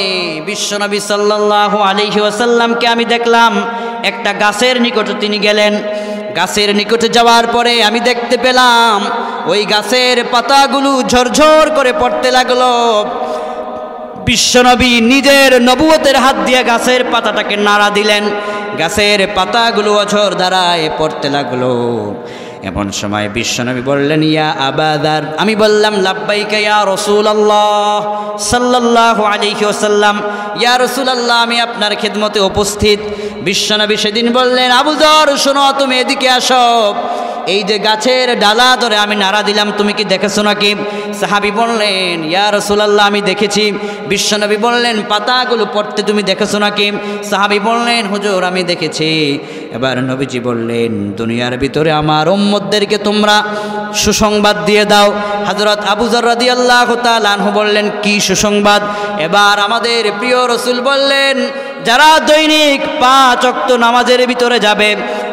বিশ্বনবী সাল্লাল্লাহু আলাইহি ওয়াসাল্লামকে আমি দেখলাম একটা গাছের নিকটে তিনি গেলেন। গাছের নিকটে যাওয়ার পরে আমি দেখতে পেলাম ওই গাছের পাতাগুলো ঝরঝর করে পড়তে লাগলো। বিশ্বনবী নিজের নবুয়তের হাত দিয়ে গাছের পাতাটাকে নাড়া দিলেন, গাছের পাতাগুলো অঝর ধারায় পড়তে লাগলো। এমন সময় বিশ্বনবী বললেন, ইয়া আবা যার। আমি বললাম, লাব্বাইকা ইয়া রাসূলুল্লাহ সাল্লাল্লাহু আলাইহি ওয়াসাল্লাম। ইয়া রাসূলুল্লাহ, আমি আপনার খিদমতে উপস্থিত। বিশ্বনবী সেদিন বললেন, আবু যর শোনো, তুমি এদিকে আসো। এই যে গাছের ডালা ধরে আমি নাড়া দিলাম, তুমি কি দেখেছো নাকি? সাহাবী বললেন, ইয়া রাসূলুল্লাহ, আমি দেখেছি। বিশ্বনবী বললেন, পাতাগুলো পড়তে তুমি দেখেছো নাকি? সাহাবী বললেন, হুজুর আমি দেখেছি। এবার নবীজি বললেন, দুনিয়ার ভিতরে আমার উম্মতদেরকে তোমরা সুসংবাদ দিয়ে দাও। হযরত আবু যর রাদিয়াল্লাহু তাআলা আনহু বললেন, কি সুসংবাদ? এবার আমাদের প্রিয় রাসূল বললেন, যারা দৈনিক 5 ওয়াক্ত নামাজের ভিতরে যাবে,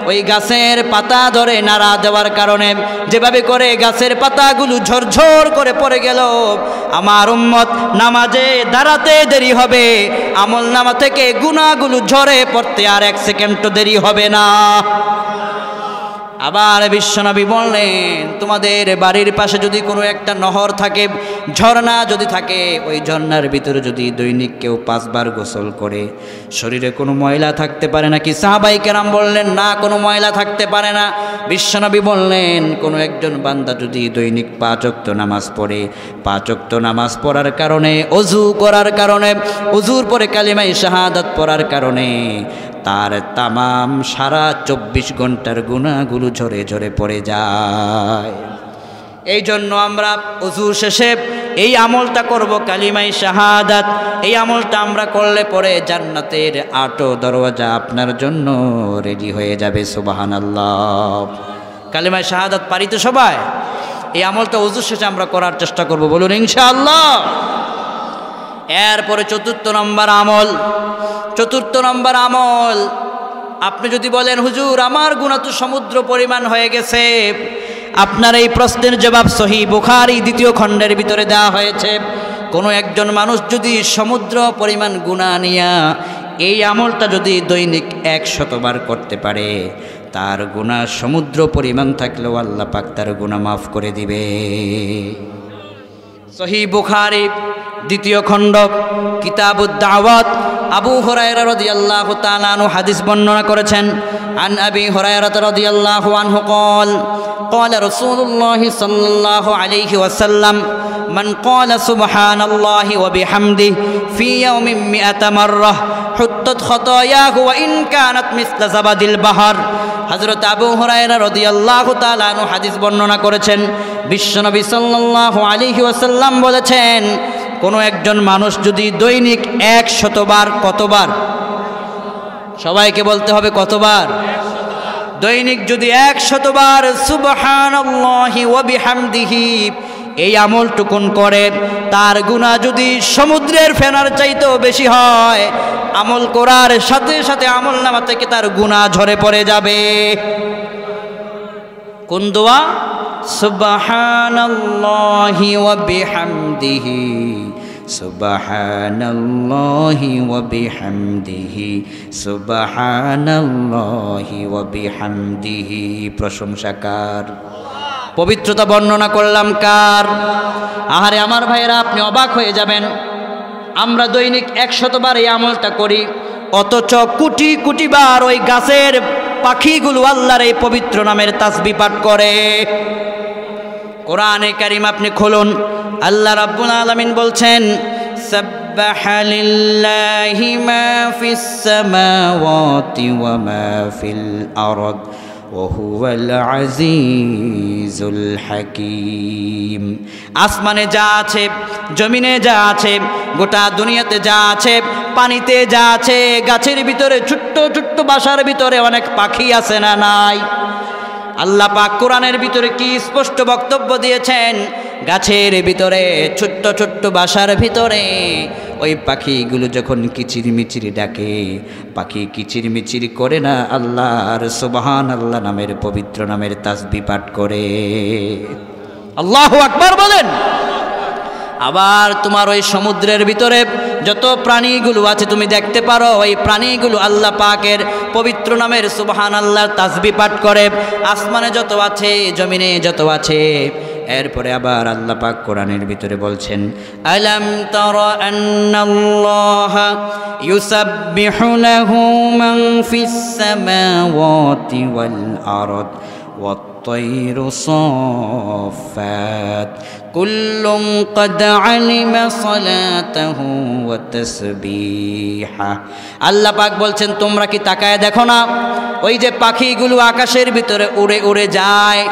ওই গাছের পাতা ধরে নাড়া দেওয়ার কারণে যেভাবে করে গাছের পাতাগুলো ঝরঝর করে পড়ে গেল, আমার উম্মত নামাজে দাঁড়াতে দেরি হবে, আমল নামা থেকে গুনাহগুলো ঝরে পড়তে আর 1 সেকেন্ডও দেরি হবে না। আবার বিশ্বনবী বললেন, তোমাদের বাড়ির পাশে যদি কোনো একটা নহর থাকে, ঝর্ণা যদি থাকে, ওই ঝর্ণার ভিতরে যদি দৈনিক কেউ 5 বার গোসল করে, শরীরে কোনো ময়লা থাকতে পারে নাকি? সাহাবায়ে কেরাম বললেন, না, কোনো ময়লা থাকতে পারে না। বিশ্বনবী বললেন, কোনো একজন বান্দা যদি দৈনিক 5 ওয়াক্ত নামাজ পড়ে, 5 ওয়াক্ত নামাজ পড়ার কারণে, ওযু করার কারণে, ওযুর পরে কালিমায়ে শাহাদাত পড়ার কারণে তার তামাম সারা 24 ঘন্টার গুনাহগুলো ঝরে ঝরে পড়ে যায়। এই জন্য আমরা ওযু শেষে এই আমলটা করব, কালিমায়ে শাহাদাত। এই আমলটা আমরা করলে পরে জান্নাতের 8 দরওয়াজা আপনার জন্য রেডি হয়ে যাবে। সুবহানাল্লাহ। কালিমায়ে শাহাদাত পারি তো সবাই? এই আমলটা ওযু শেষে আমরা করার চেষ্টা করব, বলুন ইনশাআল্লাহ। এরপরে 4 নম্বর আমল, 4 নম্বর আমল, আপনি যদি বলেন হুজুর আমার গুনাহ তো সমুদ্র পরিমাণ হয়ে গেছে, আপনার এই প্রশ্নের জবাব সহিহ বুখারী 2য় খণ্ডের ভিতরে দেওয়া হয়েছে। কোনো একজন মানুষ যদি সমুদ্র পরিমাণ গুনাহ নিয়া এই আমলটা যদি দৈনিক 100 বার করতে পারে, তার গুনাহ সমুদ্র পরিমাণ থাকলেও আল্লাহ পাক তার গুনাহ মাফ করে দিবে। সহিহ বুখারী 2য় খণ্ড কিতাবুদ দাওয়াত, আবু হুরায়রা রাদিয়াল্লাহু তাআলা আনহু হাদিস বর্ণনা করেছেন। আন আবি হুরায়রা রাদিয়াল্লাহু আনহু قال قال رسول الله صلى الله عليه وسلم من قال سبحان الله وبحمده في يوم 100 مرة حطت خطاياه وإن كانت مثل زبد البحر। হযরত আবু হুরায়রা রাদিয়াল্লাহু তাআলা আনহু হাদিস বর্ণনা করেছেন, বিশ্বনবী সাল্লাল্লাহু আলাইহি ওয়াসাল্লাম বলেছেন, কোনো একজন মানুষ যদি দৈনিক 100 বার, কতবার? সবাইকে বলতে হবে কতবার? দৈনিক যদি 100 বার সুবহানাল্লাহি ওয়া বিহামদিহি এই আমলটুকুন করে, তার গুনাহ যদি সমুদ্রের ফেনার চাইতেও বেশি হয়, আমল করার সাথে সাথে আমল নামা থেকে তার গুনাহ ঝরে পড়ে যাবে। কোন দোয়া? সুবহানাল্লাহি ওয়া বিহামদিহি, সুবহানাল্লাহি ওয়া বিহামদিহি, সুবহানাল্লাহি ওয়া বিহামদিহি। প্রশংসা কার? পবিত্রতা বর্ণনা করলাম কার? আহারে আমার ভাইয়েরা, আপনি অবাক হয়ে যাবেন, আমরা দৈনিক 100 বার এই আমলটা করি, অথচ কোটি কোটি বার ওই গাছের পাখিগুলো আল্লাহর এই পবিত্র নামের তাসবিহ পাঠ করে। কোরআনে কারীম আপনি খুলুন, আল্লাহ রাব্বুল আলামিন বলছেন, সাব্বাহা লিল্লাহি মা ফিস সামাওয়াতি ওয়া মা ফিল আরদ ওয়া হুয়াল আজিজুল হাকীম। আসমানে যা আছে, জমিনে যা আছে, গোটা দুনিয়াতে যা আছে, পানিতে যা আছে, গাছের ভিতরে ছোট্ট ছোট্ট বাসার ভিতরে অনেক পাখি আছে না নাই? আল্লাহ পাক কোরআনের ভিতরে কি স্পষ্ট বক্তব্য দিয়েছেন, গাছের ভিতরে ছোট্ট ছোট্ট বাসার ভিতরে ওই পাখিগুলো যখন কিচিরমিচিরি ডাকে, পাখি কিচিরমিচিরি করে না, আল্লাহর সুবহানাল্লাহ নামের পবিত্র নামের তাসবিহ পাঠ করে। আল্লাহু আকবার বলেন। আবার তোমার ওই সমুদ্রের ভিতরে যত প্রাণীগুলো আছে তুমি দেখতে পারো, ওই প্রাণীগুলো আল্লাহ পাকের পবিত্র নামের সুবহানাল্লাহ তাসবিহ পাঠ করে। আসমানে যত আছে, জমিনে যত আছে। এরপরে আবার আল্লাহ পাক কোরআনের ভিতরে বলছেন, আলাম তারা আন্নাল্লাহা ইউসাব্বিহু লাহু মান ফিস সামাওয়াতি ওয়াল আরদ والطير صافات كل قد علم صلاته وتسبيحه। আল্লাহ পাক বলছেন, তোমরা কি তাকায় দেখো না, ওই যে পাখিগুলো আকাশের ভিতরে উড়ে উড়ে যায়,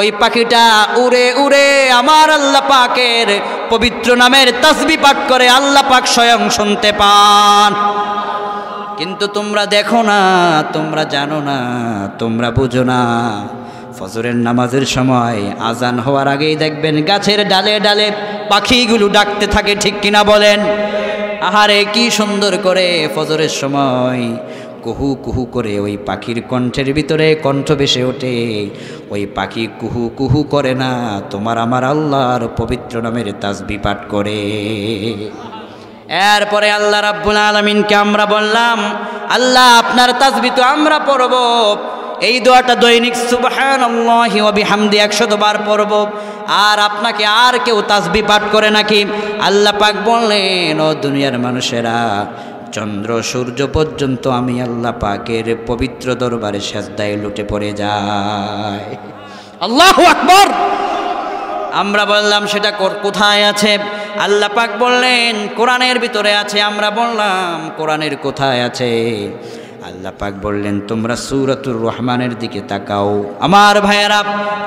ওই পাখিটা উড়ে উড়ে আমার আল্লাহ পাকের পবিত্র নামের তাসবিহ পাঠ করে, আল্লাহ পাক স্বয়ং শুনতে পান। কিন্তু তোমরা দেখো না, তোমরা জানো না, তোমরা বুঝো না। ফজরের নামাজের সময় আজান হওয়ার আগেই দেখবেন গাছের ডালে ডালে পাখিগুলো ডাকতে থাকে, ঠিক কিনা বলেন? আহারে কি সুন্দর করে ফজরের সময় কুহু কুহু করে ওই পাখির কণ্ঠের ভিতরে কণ্ঠ ভেসে ওঠে। ওই পাখি কুহু কুহু করে না, তোমার আমার আল্লাহর পবিত্র নামের তাসবিহ পাঠ করে। এরপরে আল্লাহ রাব্বুল আলামিনকে আমরা বললাম, আল্লাহ আপনার তাসবিহ তো আমরা পড়ব, এই দোয়াটা দৈনিক সুবহানাল্লাহি ওয়া বিহামদি 100 বার পড়ব, আর আপনাকে আর কেউ তাসবিহ পাঠ করে নাকি? আল্লাহ পাক বললেন, ও দুনিয়ার মানুষেরা, চন্দ্র সূর্য পর্যন্ত আমি আল্লাহ পাকের পবিত্র দরবারে সেজদায় লুটে পড়ে যায়। আল্লাহু আকবার। আমরা বললাম সেটা কোথায় আছে? আল্লাহ পাক বললেন কোরআনের ভিতরে আছে। আমরা বললাম কোরআনের কোথায় আছে? আল্লাহ পাক বললেন তোমরা সূরাতুর রহমানের দিকে তাকাও। আমার ভাইয়েরা,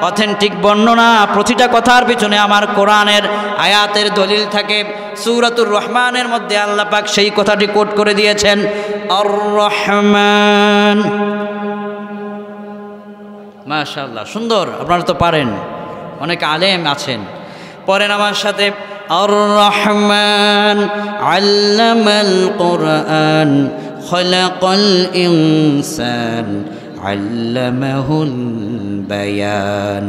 অথেন্টিক বর্ণনা, প্রতিটা কথার পিছনে আমার কোরআনের আয়াতের দলিল থাকে। সূরাতুর রহমানের মধ্যে আল্লাহ পাক সেই কথাটি কোট করে দিয়েছেন, আর রহমান। মাশাআল্লাহ, সুন্দর, আপনারা তো পারেন, অনেক আলেম আছেন, পড়েন আমার সাথে। আর রহমান আল্লামাল কোরআন খলাকাল ইনসান আল্লামাহুল বায়ান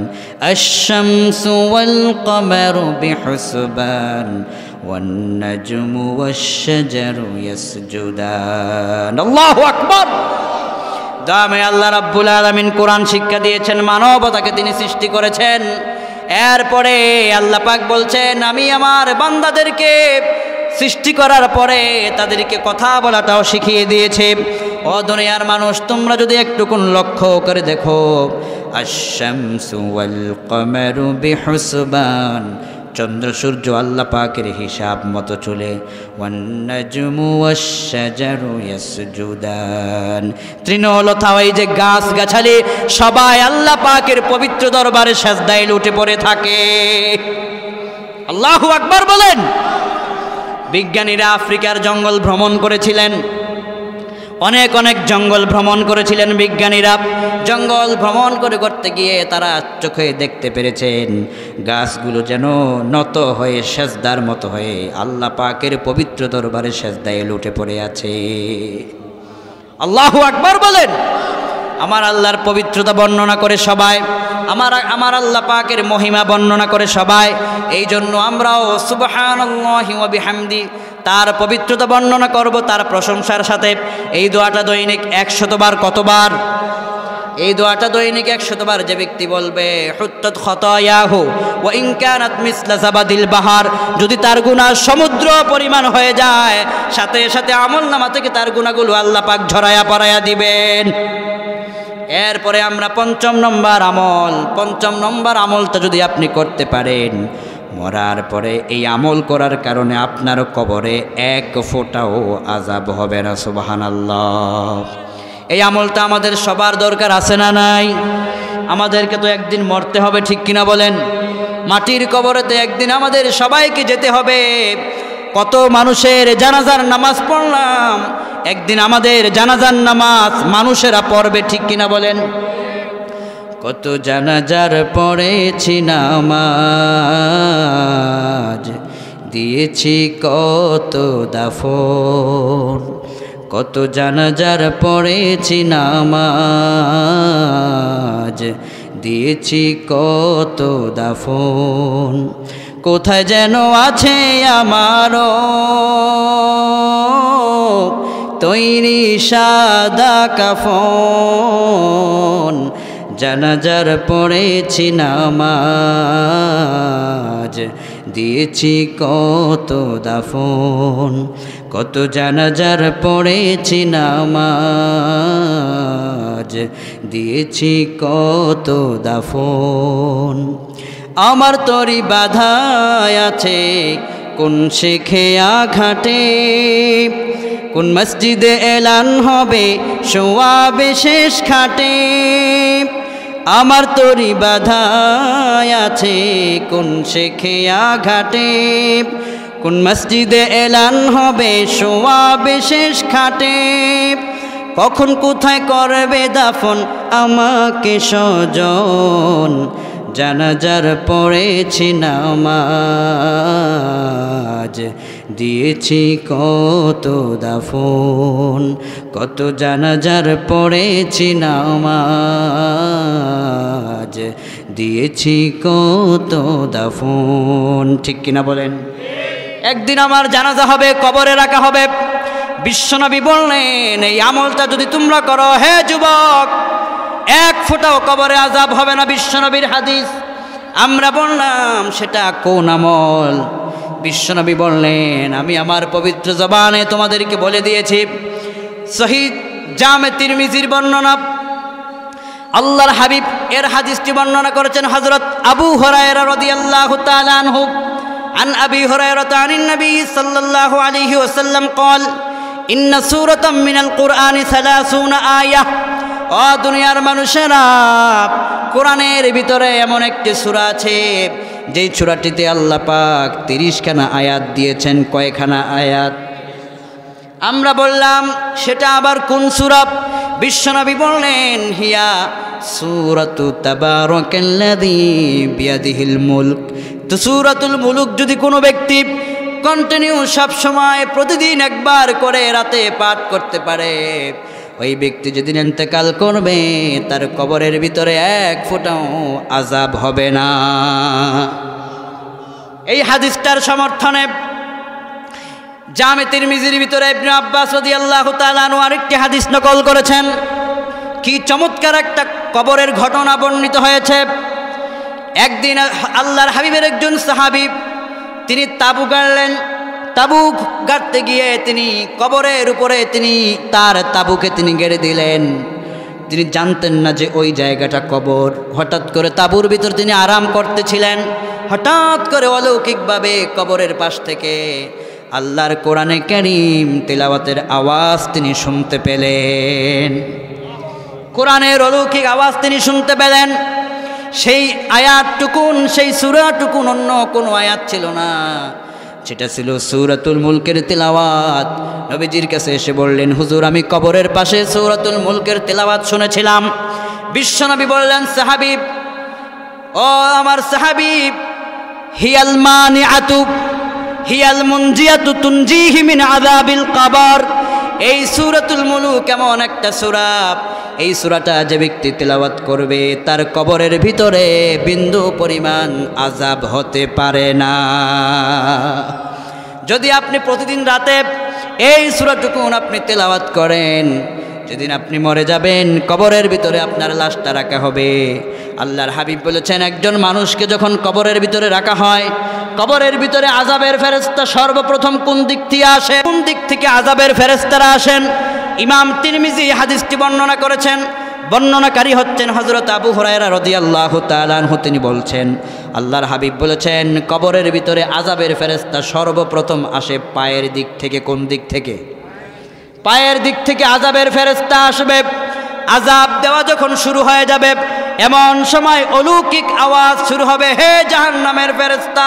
আশ-শামসু ওয়াল কমারু বিহুসবান ওয়ান নাজমু ওয়াশ-শাজারু ইয়াসজুদান। আল্লাহু আকবার। দামে আল্লাহ রাব্বুল আলামিন কোরআন শিক্ষা দিয়েছেন, মানবতাকে তিনি সৃষ্টি করেছেন। এরপরে আল্লাহ পাক বলছেন, আমি আমার বান্দাদেরকে সৃষ্টি করার পরে তাদেরকে কথা বলাটাও শিখিয়ে দিয়েছে। ও দুনিয়ার মানুষ, তোমরা যদি একটুকুন লক্ষ্য করে দেখো, আশ-শামসু ওয়াল কমারু বিহুসবান, চন্দ্র সূর্য আল্লাহ পাকের হিসাব মতো চলে। ওয়ান নাজমু ওয়াশ-শাজারু ইয়াসজুদান, তৃণলতা, ওই যে গাছ গাছালি, সবাই আল্লাহ পাকের পবিত্র দরবারে সেজদায় লুটে পড়ে থাকে। আল্লাহু আকবার বলেন। বিজ্ঞানীরা আফ্রিকার জঙ্গল ভ্রমণ করেছিলেন, অনেক অনেক জঙ্গল ভ্রমণ করেছিলেন বিজ্ঞানীরা। জঙ্গল ভ্রমণ করতে গিয়ে তারা চোখে দেখতে পেরেছেন গাছগুলো যেন নত হয়ে সেজদার মতো হয়ে আল্লাহ পাকের পবিত্র দরবারে সেজদায় লুটে পড়ে আছে। আল্লাহু আকবার বলেন। আমার আল্লাহর পবিত্রতা বর্ণনা করে সবাই, আমার আল্লাহ পাকের মহিমা বর্ণনা করে সবাই। এই জন্য আমরাও সুবহানাল্লাহি ওয়া বিহামদি, তার পবিত্রতা বর্ণনা করব তার প্রশংসার সাথে। এই দোয়াটা দৈনিক 100 বার। কতবার? এই দোয়াটা দৈনিক 100 বার যে ব্যক্তি বলবে, হুত্তাত খতায়াহু ওয়া ইন কানাত মিসলা যাবাদিল বাহার, যদি তার গুনাহ সমুদ্র পরিমাণ হয়ে যায়, সাথে সাথে আমলনামা থেকে তার গুনাহগুলো আল্লাহ পাক ঝরায়া পড়ায়া দিবেন। এরপরে আমরা পঞ্চম নম্বর আমলটা যদি আপনি করতে পারেন, মরার পরে এই আমল করার কারণে আপনার কবরে এক ফোঁটাও আযাব হবে না। সুবহানাল্লাহ। এই আমলটা আমাদের সবার দরকার আছে না নাই? আমাদেরকে তো একদিন মরতে হবে, ঠিক কিনা বলেন? মাটির কবরেতে একদিন আমাদের সবাইকে যেতে হবে। কত মানুষের জানাজার নামাজ পড়লাম, একদিন আমাদের জানাজার নামাজ মানুষেরা পড়বে, ঠিক কিনা বলেন? কত জানাজার পড়েছি নামাজ, দিয়েছি কত দাফন, কত জানাজার পড়েছি নামাজ, দিয়েছি কত দাফন, কোথায় যেন আছে আমারও তৈরি সাদা কাফন, জানাজার পড়েছি নামাজ, দিয়েছি কত দাফন, কত জানাজার পড়েছি নামাজ, দিয়েছি কত দাফন। আমার তরি বাধায় আছে কোন শেখে আঘাটে, কোন মসজিদে এলান হবে সোয়াবে শেষ খাটে, আমার তরি বাধায় আছে কোন শেখে আঘাটে, কোন মসজিদে এলান হবে সোয়াবে শেষ খাটে, কখন কোথায় করবে দাফন আমাকে স্বজন, জানাজার পড়েছি নামাজ, দিয়েছি কত দাফন, কত জানাজার পড়েছি নামাজ, দিয়েছি কত দাফন। ঠিক কিনা বলেন? একদিন আমার জানাজা হবে, কবরে রাখা হবে। বিশ্বনবী বললেন এই আমলটা যদি তোমরা করো হে যুবক, এক ফোঁটাও কবরে আযাব হবে না। বিশ্বনবীর হাদিস। আমরা বললাম সেটা কোন আমল? বিশ্বনবী বললেন আমি আমার পবিত্র জবানে তোমাদেরকে বলে দিয়েছি। সহিহ জামে তিরমিজির বর্ণনা, আল্লাহর হাবিব এর হাদিসটি বর্ণনা করেছেন হযরত আবু হুরায়রা রাদিয়াল্লাহু তাআলা আনহু। عن أبي هريرة عن النبي صلى الله عليه وسلم قال إن سورة من القرآن 30 آية। ও দুনিয়ার মানুষেরা, কোরআনের ভিতরে এমন একটি সূরা আছে যেই সূরাটিতে আল্লাহ পাক 30 খানা আয়াত দিয়েছেন। কয়খানা আয়াত? আমরা বললাম সেটা আবার কোন সূরা? বিশ্বনবী বললেন হিয়া সূরাতু তাবারাকাল্লাযী বিয়াদিহিল মুলক। তো সূরাতুল মুলক যদি কোনো ব্যক্তি কন্টিনিউ সব সময় প্রতিদিন একবার করে রাতে পাঠ করতে পারে, ওই ব্যক্তি যেদিন ইন্তেকাল করবে তার কবরের ভিতরে এক ফোঁটাও আযাব হবে না। এই হাদিসটার সমর্থনে জামে তিরমিজির ভিতরে ইবনে আব্বাস রাদিয়াল্লাহু তাআলা আনহু আরেকটি হাদিস নকল করেছেন। কি চমৎকার একটা কবরের ঘটনা বর্ণিত হয়েছে। একদিন আল্লাহর হাবিবের একজন সাহাবী তিনি তাবু গাড়লেন। তাবু গাড়তে গিয়ে তিনি কবরের উপরে তিনি তার তাবুকে তিনি গেড়ে দিলেন। তিনি জানতেন না যে ওই জায়গাটা কবর। হঠাৎ করে তাবুর ভিতর তিনি আরাম করতেছিলেন। হঠাৎ করে অলৌকিকভাবে কবরের পাশ থেকে আল্লাহর কোরআনে কারীম তেলাওয়াতের আওয়াজ তিনি শুনতে পেলেন। কোরআনের অলৌকিক আওয়াজ তিনি শুনতে পেলেন। সেই আয়াতটুকুন, সেই সূরাটুকুন অন্য কোনো আয়াত ছিল না, সেটা ছিল সূরাতুল মুলকের তেলাওয়াত। নবীজির কাছে এসে বললেন হুজুর আমি কবরের পাশে সূরাতুল মুলকের তেলাওয়াত শুনেছিলাম। বিশ্বনবী বললেন সাহাবী, ও আমার সাহাবী, হিয়াল মানিআতু হিয়াল মুনজিয়াতু তুনজিহি মিন আযাবিল কবর। এই সূরাতুল মুলক এমন একটা সূরা, এই সূরাটা যে ব্যক্তি তেলাওয়াত করবে তার কবরের ভিতরে বিন্দু পরিমাণ আযাব হতে পারে না। যদি আপনি প্রতিদিন রাতে এই সূরাটুকুন আপনি তেলাওয়াত করেন, যেদিন আপনি মরে যাবেন কবরের ভিতরে আপনার লাশটা রাখা হবে। আল্লাহর হাবিব বলেছেন একজন মানুষকে যখন কবরের ভিতরে রাখা হয়, কবরের ভিতরে আযাবের ফেরেশতা সর্বপ্রথম কোন দিক থেকে আসে? কোন দিক থেকে আযাবের ফেরেশতারা আসেন? ইমাম তিরমিজি হাদিসটি বর্ণনা করেছেন। বর্ণনাকারী হচ্ছেন হযরত আবু হুরায়রা রাদিয়াল্লাহু তাআলা আনহু। তিনি বলছেন আল্লাহর হাবিব বলেছেন কবরের ভিতরে আযাবের ফেরেশতা সর্বপ্রথম আসে পায়ের দিক থেকে। কোন দিক থেকে? পায়ের দিক থেকে আযাবের ফেরেশতা আসবে। আযাব দেওয়া যখন শুরু হয়ে যাবে এমন সময় অলৌকিক আওয়াজ শুরু হবে, হে জাহান্নামের ফেরেশতা,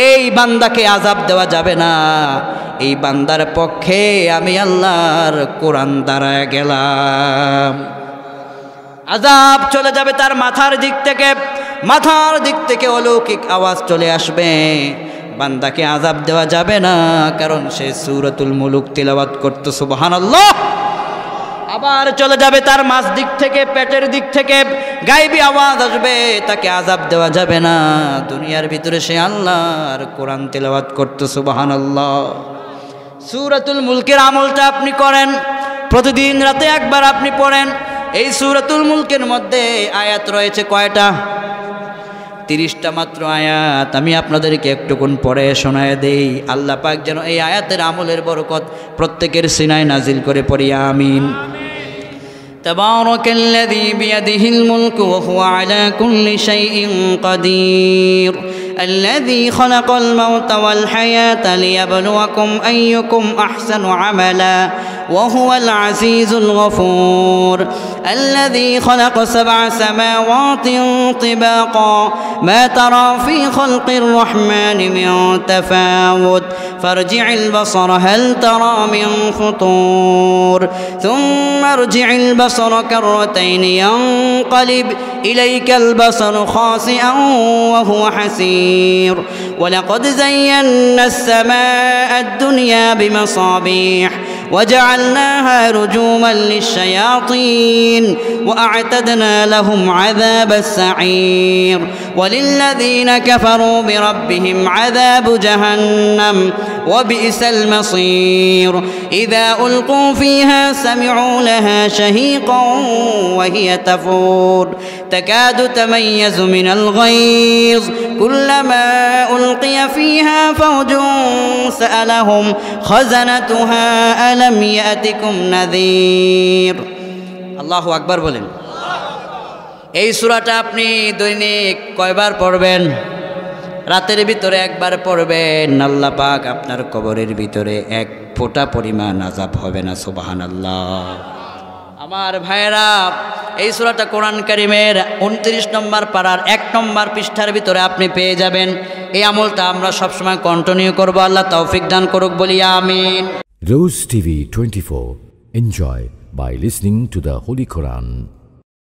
এই বান্দাকে আযাব দেওয়া যাবে না, এই বান্দার পক্ষে আমি আল্লাহর কোরআন দাঁড়ায় গেলাম। আযাব চলে যাবে তার মাথার দিক থেকে। মাথার দিক থেকে অলৌকিক আওয়াজ চলে আসবে, বান্দাকে আযাব দেওয়া যাবে না, কারণ সে সূরাতুল মুলক তিলাওয়াত করত। সুবহানাল্লাহ। আবার চলে যাবে তার মাঝ দিক থেকে, পেটের দিক থেকে গায়েবী আওয়াজ আসবে, তাকে আযাব দেওয়া যাবে না, দুনিয়ার ভিতরে সে আল্লাহর কোরআন তেলাওয়াত করত। সুবহানাল্লাহ। সূরাতুল মুলকের আমলটা আপনি করেন, প্রতিদিন রাতে একবার আপনি পড়েন। এই সূরাতুল মুলকের মধ্যে আয়াত রয়েছে কয়টা? 30টা মাত্র আয়াত। আমি আপনাদেরকে একটুকুন পড়ে শোনায় দেই। আল্লাহ পাক যেন এই আয়াতের আমলের বরকত প্রত্যেকের সিনায় নাজিল করে পড়ি আমিন। তাবারাকাল্লাযী বিয়াদিহিল মুলকু ওয়া হুয়া আলা কুল্লি শাইইন কাদির আল্লাযী খালাকাল মাউতা ওয়াল হায়াতা লিয়াবলুয়াকুম আইয়ুকুম আহসানু আমালা وهو العزيز الغفور الذي خلق 7 سماوات طباقا ما ترى في خلق الرحمن من تفاوت فارجع البصر هل ترى من فطور ثم ارجع البصر كرتين ينقلب إليك البصر خاسئا وهو حسير ولقد زينا السماء الدنيا بمصابيح وجعلناها رجوما للشياطين وأعتدنا لهم عذاب السعير وللذين كفروا بربهم عذاب جهنم وبئس المصير إذا ألقوا فيها سمعوا لها شهيقا وهي تفور تكاد تميز من الغيظ كلما ألقي فيها فوج سألهم خزنتها ألم يأتكم نذير الله أكبر বলেন এই সূরাটা আপনি দৈনিক কয়বার পড়বেন রাতের ভিতরে একবার পড়বেন আল্লাহ পাক আপনার কবরের ভিতরে এক ফোঁটা পরিমাণ আযাব হবে না সুবহানাল্লাহ আমার ভাইরা এই সূরাটা কোরআন কারীমের 29 নম্বর পারার 1 নম্বর পৃষ্ঠার ভিতরে আপনি পেয়ে যাবেন এই আমলটা আমরা সব সময় কন্টিনিউ করব আল্লাহ তৌফিক দান করুক বলি আমিন Rose TV 24 Enjoy by listening to the Holy Quran